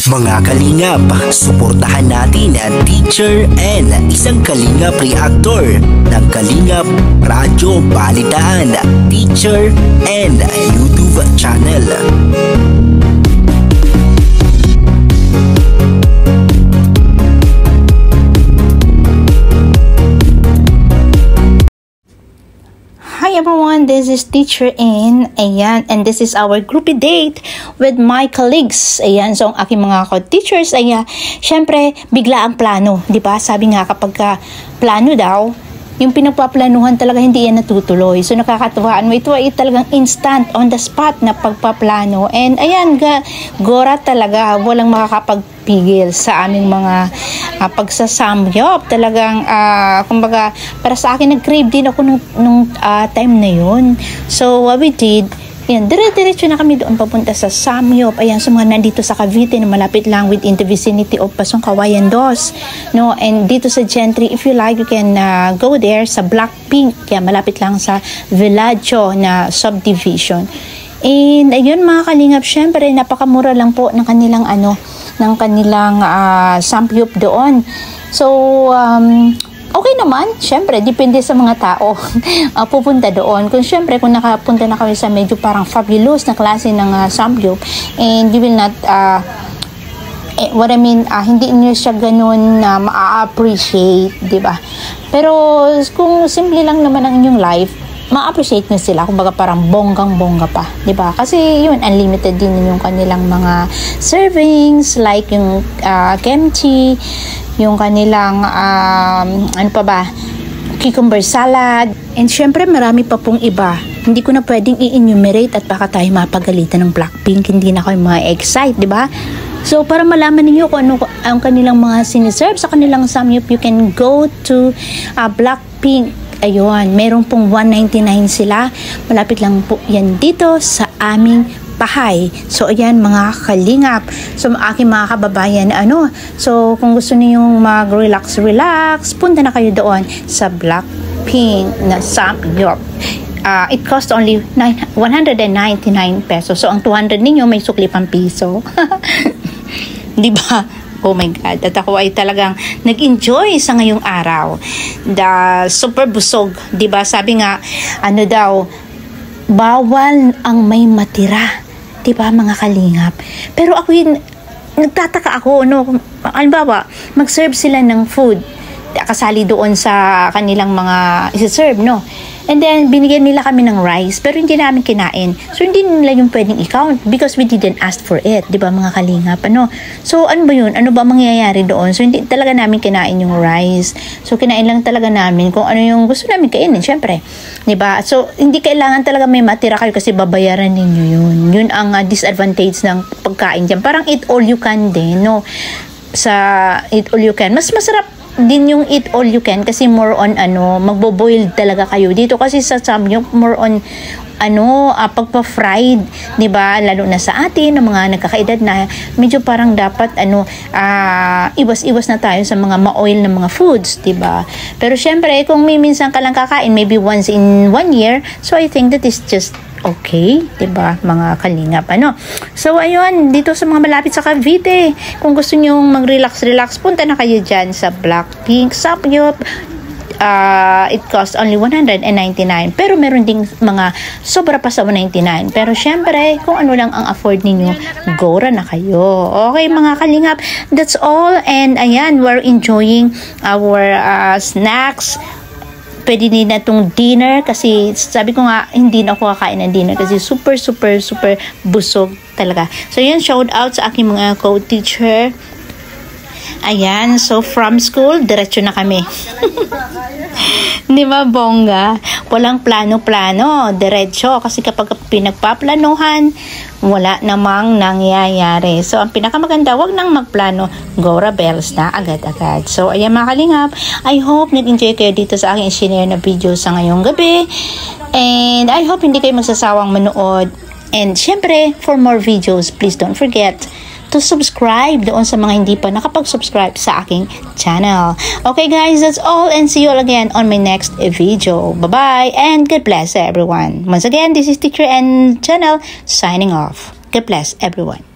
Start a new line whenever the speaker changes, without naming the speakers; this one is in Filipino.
Mga kalingap, suportahan natin ang Teacher N, isang kalingap reactor ng Kalingap Radyo Balitaan, Teacher N YouTube channel.
Hi everyone, this is Teacher N. Ayan, and this is our groupie date with my colleagues. Ayan, so ang aking mga co-teachers, ayan, syempre, bigla ang plano. Diba? Sabi nga kapag plano daw, yung pinagpaplanuhan talaga hindi yan natutuloy. So nakakatuwaan mo, ito ay talagang instant, on the spot na pagpaplano. And ayan, gora talaga, walang makakapagpigil sa aming mga pagsasamyop. Talagang, kumbaga, para sa akin, nag-crave din ako nung time na yun. So what we did, yan, dire-diretso na kami doon papunta sa Samyup. Ayan, sa mga nandito sa Cavite na malapit lang within the vicinity of Pasong Kawayan Dos. No? And dito sa Gentry, if you like, you can go there sa Blackpink. Yan, malapit lang sa Villaggio na subdivision. And ayun mga kalingap, syempre napakamura lang po ng kanilang Samyup doon. So, okay naman, syempre, depende sa mga tao pupunta doon. Kung syempre, kung nakapunta na kami sa medyo parang fabulous na klase ng Samyup, and you will not, what I mean, hindi nyo siya ganun ma-appreciate, di ba? Pero, kung simple lang naman ang inyong life, ma-appreciate nyo sila, kumbaga parang bonggang-bongga pa, di ba? Kasi yun, unlimited din yung kanilang mga servings, like yung kimchi, yung kanilang ano pa ba, cucumber salad, and syempre marami pa pong iba. Hindi ko na pwedeng i-enumerate at baka tayo mapagalitan ng Blackpink, hindi na kayo ma-excite, di ba? So para malaman niyo kung ano ang kanilang mga siniserve sa kanilang Samyup, you can go to Blackpink. Ayun, meron pong 199 sila. Malapit lang po yan dito sa aming bahay. So ayan mga kalingap, so aking mga kababayan, so kung gusto niyo mag-relax, punta na kayo doon sa Blackpink na Samyup. It cost only 199 pesos. So ang 200 ninyo may sukli pang piso. Di ba? Oh my God, at ako ay talagang nag-enjoy sa ngayong araw. Super busog, di ba? Sabi nga, daw, bawal ang may matira. Di ba mga kalingap? Pero ako yun, nagtataka ako, halimbawa, mag-serve sila ng food, kasali doon sa kanilang mga isi-serve, and then binigyan nila kami ng rice, pero hindi namin kinain. So hindi nila yung pwedeng i-count because we didn't ask for it, di ba mga kalingap? So ano ba yun? Ano ba mangyayari doon? So hindi talaga namin kinain yung rice. So kinain lang talaga namin kung ano yung gusto namin kainin, syempre, di ba? So hindi kailangan talaga may matira kayo kasi babayaran ninyo yun. Yun ang disadvantage ng pagkain dyan. Parang eat all you can din, sa eat all you can. Mas masarap din yung eat all you can kasi more on magbo-boil talaga kayo dito kasi sa Samyup more on pagpa-fried, di ba? Lalo na sa atin ng mga nagkakaedad na medyo parang dapat iwas-iwas na tayo sa mga ma-oil na mga foods, di ba? Pero syempre kung may minsan ka lang kakain, maybe once in 1 year, so I think that is just okay, diba mga kalingap, So ayun, dito sa mga malapit sa Cavite, kung gusto nyo mag-relax, punta na kayo dyan sa Blackpink Samyup. It costs only 199, pero meron ding mga sobra pa sa 199. Pero syempre, kung ano lang ang afford ninyo, gora na kayo. Okay mga kalingap, that's all. And ayan, we're enjoying our snacks. Pwede din na itong dinner kasi sabi ko nga hindi na ako kakain ng dinner kasi super busog talaga. So yun, shout out sa aking mga co-teacher. Ayan, so from school diretso na kami. Di ba bongga? Walang plano-plano, diretso kasi kapag pinagpaplanuhan, wala namang nangyayari. So ang pinakamaganda, wag nang magplano, Gora bells na agad-agad. So ayan mga kalingap, I hope nag-enjoy kayo dito sa aking share na video sa ngayong gabi, and I hope hindi kayo magsasawang manood. And syempre, for more videos, please don't forget to subscribe doon sa mga hindi pa nakapag-subscribe sa aking channel. Okay guys, that's all, and see you all again on my next video. Bye-bye and God bless everyone. Once again, this is Teacher N channel signing off. God bless everyone.